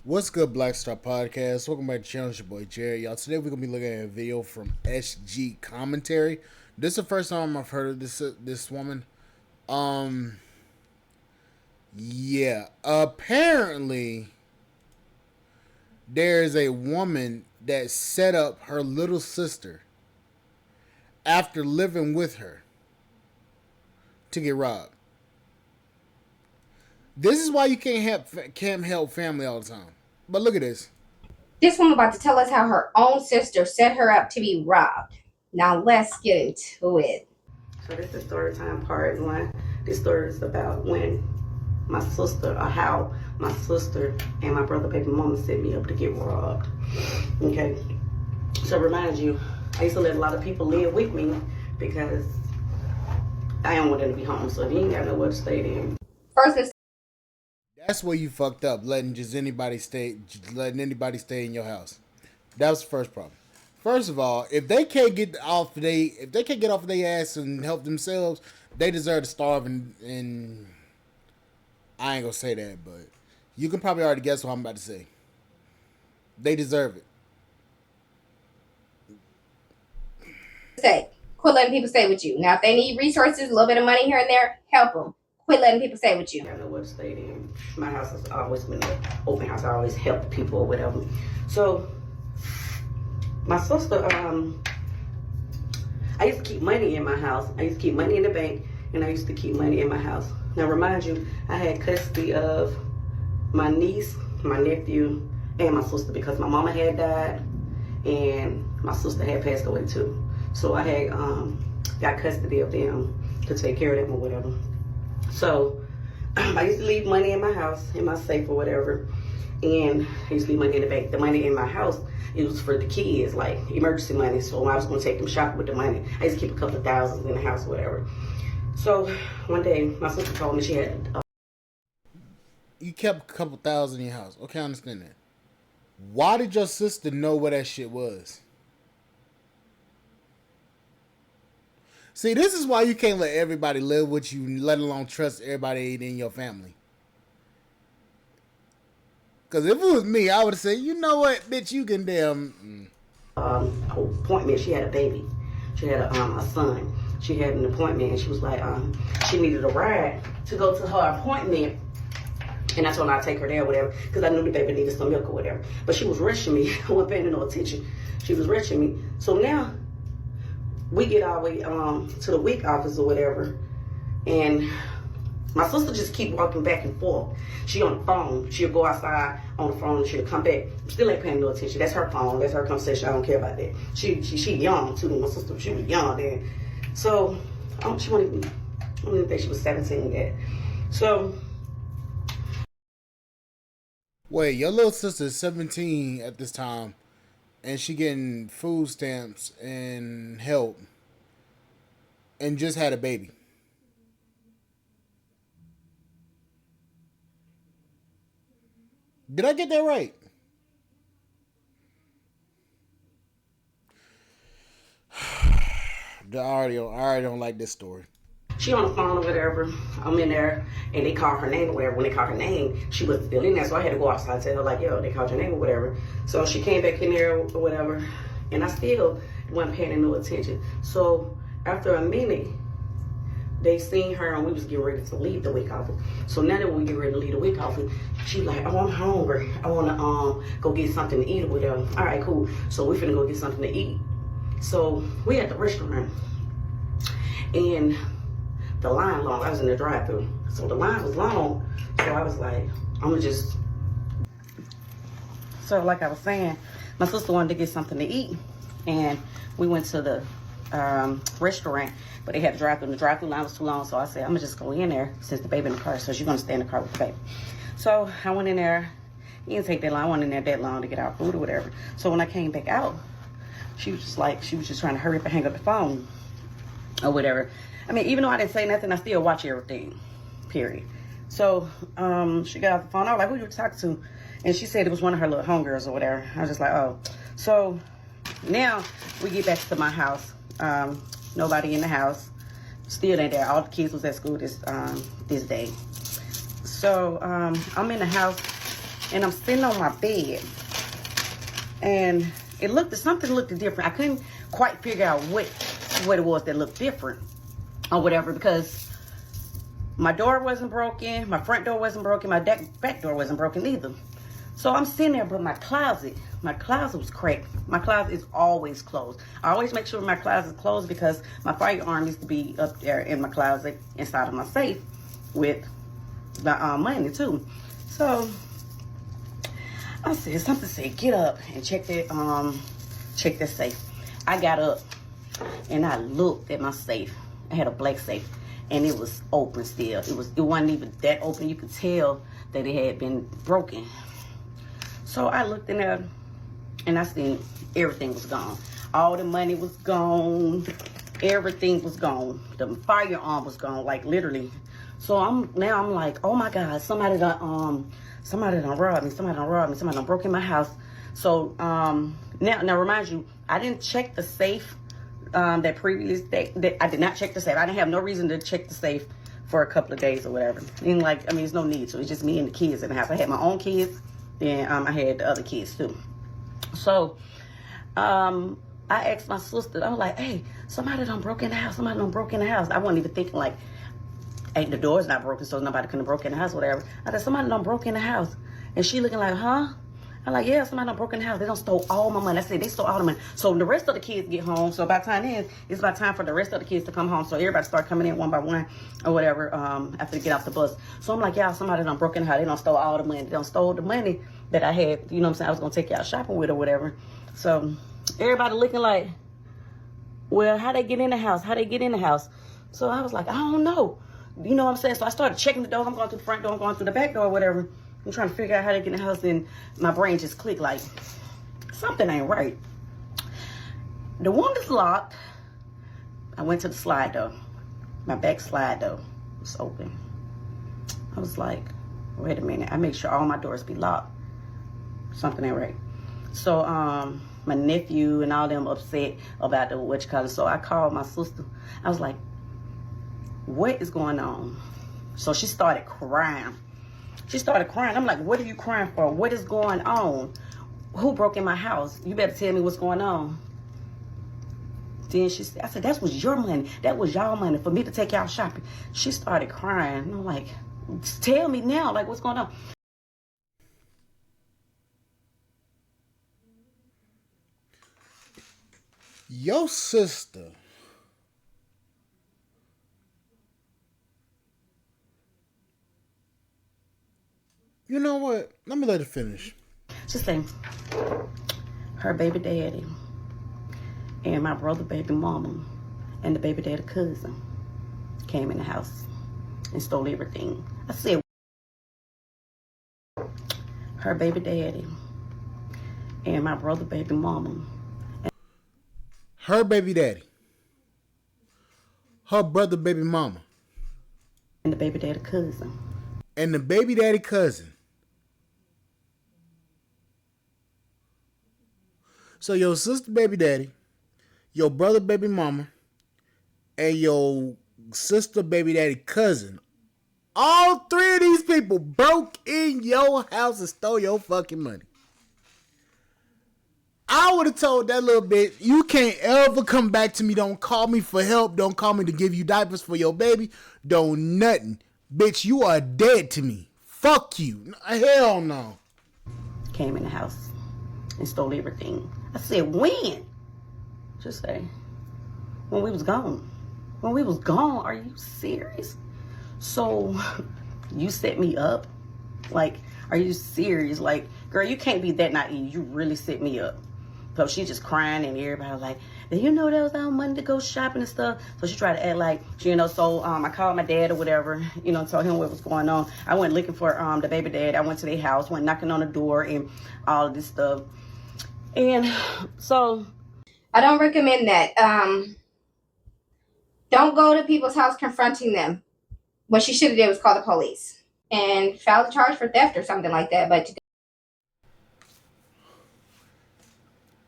What's good, Black Star Podcast? Welcome back to the channel. It's your boy Jerry. Y'all, today we're gonna be looking at a video from SG Commentary. This is the first time I've heard of this woman. Um, yeah. Apparently, there is a woman that set up her little sister after living with her to get robbed. This is why you can't help family all the time. But look at this. This woman about to tell us how her own sister set her up to be robbed. Now let's get into it. So this is story time part one. This story is about when my sister, or how my sister and my brother baby mama set me up to get robbed. Okay. So remind you, I used to let a lot of people live with me because I don't want them to be home, so they ain't got nowhere to stay then. First, let's That's where you fucked up, letting anybody stay in your house. That was the first problem. First of all, if they can't get off their ass and help themselves, they deserve to starve. And I ain't gonna say that, but you can probably already guess what I'm about to say. They deserve it. say, quit letting people stay with you. Now, if they need resources, a little bit of money here and there, help them. Quit letting people stay with you. I know what state in. My house has always been an open house. I always help people or whatever. So my sister, I used to keep money in my house. I used to keep money in the bank, and I used to keep money in my house. Now remind you, I had custody of my niece, my nephew, and my sister because my mama had died and my sister had passed away too. So I had got custody of them to take care of them or whatever. So I used to leave money in my house, in my safe or whatever, and I used to leave money in the bank. The money in my house, it was for the kids, like emergency money. So when I was going to take them shopping with the money, I used to keep a couple of thousands in the house or whatever. So one day, my sister told me she had... You kept a couple thousand in your house. Okay, I understand that. Why did your sister know where that shit was? See, this is why you can't let everybody live with you, let alone trust everybody in your family. Because if it was me, I would say, you know what, bitch, you can damn... appointment. She had a baby. She had a son. She had an appointment, and she was like, she needed a ride to go to her appointment. And I told her I'd take her there or whatever, because I knew the baby needed some milk or whatever. But she was rushing me. I wasn't paying no attention. She was rushing me. So now, we get our way to the WIC office or whatever, and my sister just keep walking back and forth. She on the phone. She'll go outside on the phone and she'll come back. Still ain't paying no attention. That's her phone. That's her conversation. I don't care about that. She young too. My sister, she was young then. So I don't even think she was 17 yet. So Wait, your little sister is 17 at this time, and she getting food stamps and help, and just had a baby. Did I get that right? I already don't like this story. she on the phone or whatever. I'm in there, and they call her name or whatever. When they call her name, she was still in there, so I had to go outside and tell her, like, yo, they called your name or whatever. So she came back in there or whatever, and I still wasn't paying no attention. So after a minute, they seen her, and we was getting ready to leave the WIC office. So now that we get ready to leave the WIC office, she like, oh, I'm hungry. I want to go get something to eat or whatever. All right, cool. So we finna go get something to eat. So we at the restaurant, and the line long. I was in the drive-thru, so the line was long. So I was like, I'm gonna just. So like I was saying, my sister wanted to get something to eat, and we went to the restaurant, but they had to drive through. The drive-thru line was too long, so I said, I'm gonna just go in there since the baby in the car. So she's gonna stay in the car with the baby. So I went in there. It didn't take that long. I went in there that long to get our food or whatever. So when I came back out, she was just trying to hurry up and hang up the phone or whatever. I mean, even though I didn't say nothing, I still watch everything, period. So she got off the phone. I was like, who you talking to? And she said it was one of her little homegirls or whatever. I was just like, oh. So now we get back to my house. Nobody in the house. Still ain't there. All the kids was at school this day. So I'm in the house, and I'm sitting on my bed, and something looked different. I couldn't quite figure out what it was that looked different or whatever, because my door wasn't broken, my front door wasn't broken, my back door wasn't broken either. So I'm sitting there, but my closet was cracked. My closet is always closed. I always make sure my closet is closed because my firearm used to be up there in my closet inside of my safe with my money too. So I said, something said, get up and check that safe. I got up and I looked at my safe. I had a black safe and it was open still. It wasn't even that open. You could tell that it had been broken. So I looked in there and I seen everything was gone. All the money was gone. Everything was gone. The firearm was gone, like literally. So I'm like, oh my God, somebody done robbed me. Somebody done broke in my house. So now remind you, I didn't check the safe that previous day. I did not check the safe. I didn't have no reason to check the safe for a couple of days or whatever. And there's no need to. It's just me and the kids in the house. I had my own kids, then I had the other kids too. So I asked my sister, I was like, hey, somebody done broke in the house. I wasn't even thinking like, hey, the door's not broken, so nobody could have broken in the house, whatever. I said, somebody done broke in the house. And she looking like, huh? I'm like, yeah, somebody done broke in the house. They done stole all my money. I said, they stole all the money. So the rest of the kids get home. So by the time it's about time for the rest of the kids to come home. So everybody start coming in one by one or whatever after they get off the bus. So I'm like, yeah, somebody done broke in the house. They done stole all the money. They done stole the money that I had, you know what I'm saying, I was going to take you out shopping with or whatever. So everybody looking like, well, how they get in the house? So I was like, I don't know. You know what I'm saying? So I started checking the doors. I'm going through the front door. I'm going through the back door, whatever. I'm trying to figure out how to get in the house. And my brain just clicked like, something ain't right. The one is locked. I went to the slide door. My back slide door was open. I was like, wait a minute. I make sure all my doors be locked. Something ain't right. So my nephew and all them upset about the what you call it. So I called my sister. I was like, what is going on? So she started crying. I'm like, what are you crying for? What is going on? Who broke in my house? You better tell me what's going on. Then I said, that was your money. That was y'all money for me to take y'all shopping. She started crying. I'm like, tell me now, like, what's going on? Your sister you know what? Let me let it finish. Just saying, her baby daddy and my brother baby mama and the baby daddy cousin came in the house and stole everything. I said, her baby daddy and my brother baby mama. Her baby daddy. Her brother baby mama. And the baby daddy cousin. And the baby daddy cousin. So your sister baby daddy, your brother baby mama, and your sister baby daddy cousin, all three of these people broke in your house and stole your fucking money. I would have told that little bitch, you can't ever come back to me. Don't call me for help. Don't call me to give you diapers for your baby. Don't nothing. Bitch, you are dead to me. Fuck you. Hell no. Came in the house and stole everything. I said, when? Just say, when we was gone. When we was gone, are you serious? So, you set me up? Like, are you serious? Like, girl, you can't be that naive. You really set me up. So she just crying and everybody was like, you know that was our money to go shopping and stuff. So she tried to act like, you know, so I called my dad or whatever, you know, told him what was going on. I went looking for the baby dad. I went to their house, went knocking on the door and all of this stuff. And so I don't recommend that. Don't go to people's house confronting them. What she should have did was call the police and file a charge for theft or something like that. But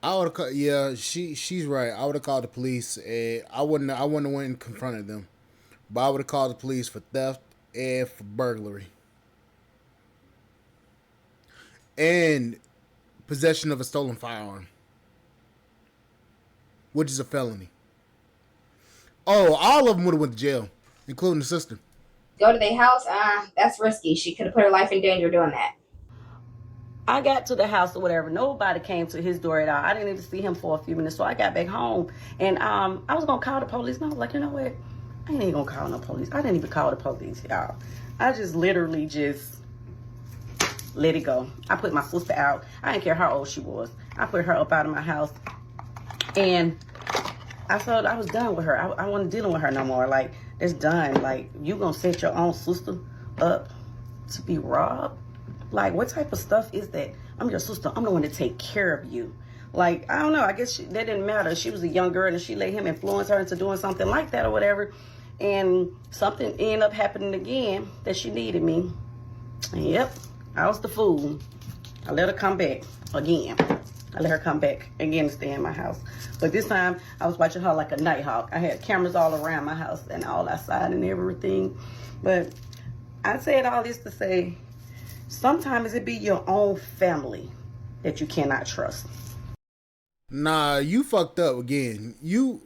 I would have called. Yeah, she's right. I would have called the police. And I wouldn't have went and confronted them, but I would have called the police for theft and for burglary. and possession of a stolen firearm, which is a felony. Oh, all of them would have went to jail, including the sister. Go to their house? That's risky. She could have put her life in danger doing that. I got to the house or whatever. Nobody came to his door at all. I didn't even see him for a few minutes. So I got back home and I was going to call the police. And I was like, you know what? I ain't even going to call no police. I didn't even call the police, y'all. I just literally just let it go. I put my sister out. I didn't care how old she was. I put her up out of my house. And I felt I was done with her. I wasn't dealing with her no more. Like, it's done. Like, you going to set your own sister up to be robbed? Like, what type of stuff is that? I'm your sister. I'm the one to take care of you. Like, I don't know. I guess that didn't matter. She was a young girl and she let him influence her into doing something like that or whatever. And something ended up happening again that she needed me. And yep, I was the fool. I let her come back again. I let her come back again to stay in my house. But this time, I was watching her like a night hawk. I had cameras all around my house and all outside and everything. But I said all this to say, sometimes it be your own family that you cannot trust. Nah, you fucked up again. You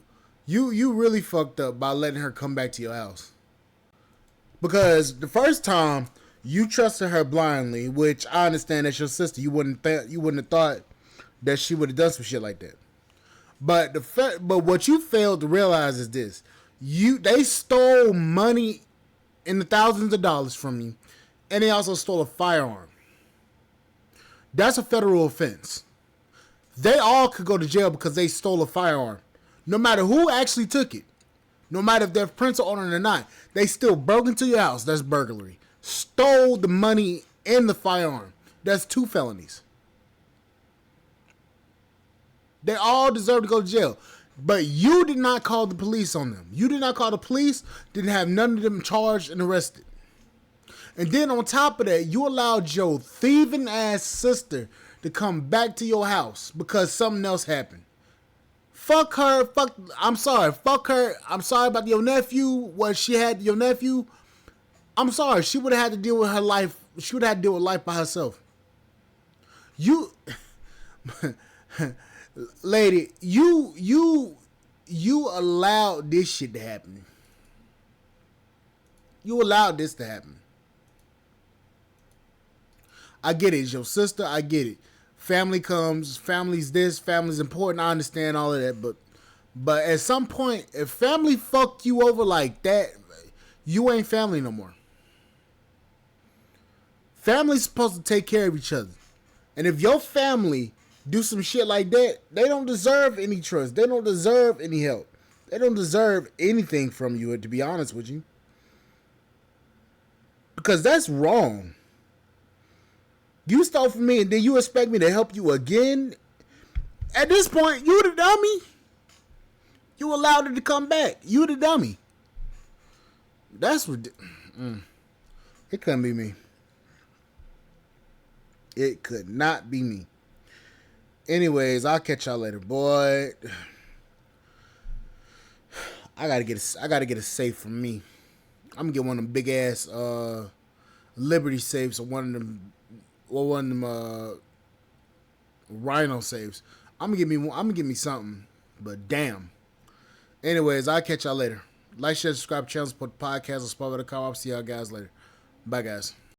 really fucked up by letting her come back to your house. Because the first time you trusted her blindly, which I understand that's your sister. You wouldn't have thought that she would have done some shit like that. But but what you failed to realize is this: they stole money in the thousands of dollars from you, and they also stole a firearm. That's a federal offense. They all could go to jail because they stole a firearm. No matter who actually took it, no matter if they're principal owner or not, they still broke into your house. That's burglary. Stole the money and the firearm. That's 2 felonies. They all deserve to go to jail. But you did not call the police on them. You did not call the police, didn't have none of them charged and arrested. And then on top of that, you allowed your thieving ass sister to come back to your house because something else happened. Fuck her. I'm sorry. Fuck her. I'm sorry about your nephew. What she had, your nephew. I'm sorry. She would have had to deal with her life. She would have had to deal with life by herself. You, lady, you allowed this shit to happen. You allowed this to happen. I get it. It's your sister. I get it. Family comes. Family's this. Family's important. I understand all of that. But at some point, if family fucked you over like that, you ain't family no more. Family's supposed to take care of each other. And if your family do some shit like that, they don't deserve any trust. They don't deserve any help. They don't deserve anything from you, to be honest with you. Because that's wrong. You stole from me and then you expect me to help you again? At this point, you the dummy. You allowed it to come back. You the dummy. That's what... It couldn't be me. It could not be me. Anyways, I'll catch y'all later, boy. I gotta get a safe from me. I'm gonna get one of them big ass Liberty safes or one of them Rhino safes. I'm gonna get me something. But damn. Anyways, I'll catch y'all later. Like, share, subscribe, channel, support the podcast, or I'll see y'all guys later. Bye, guys.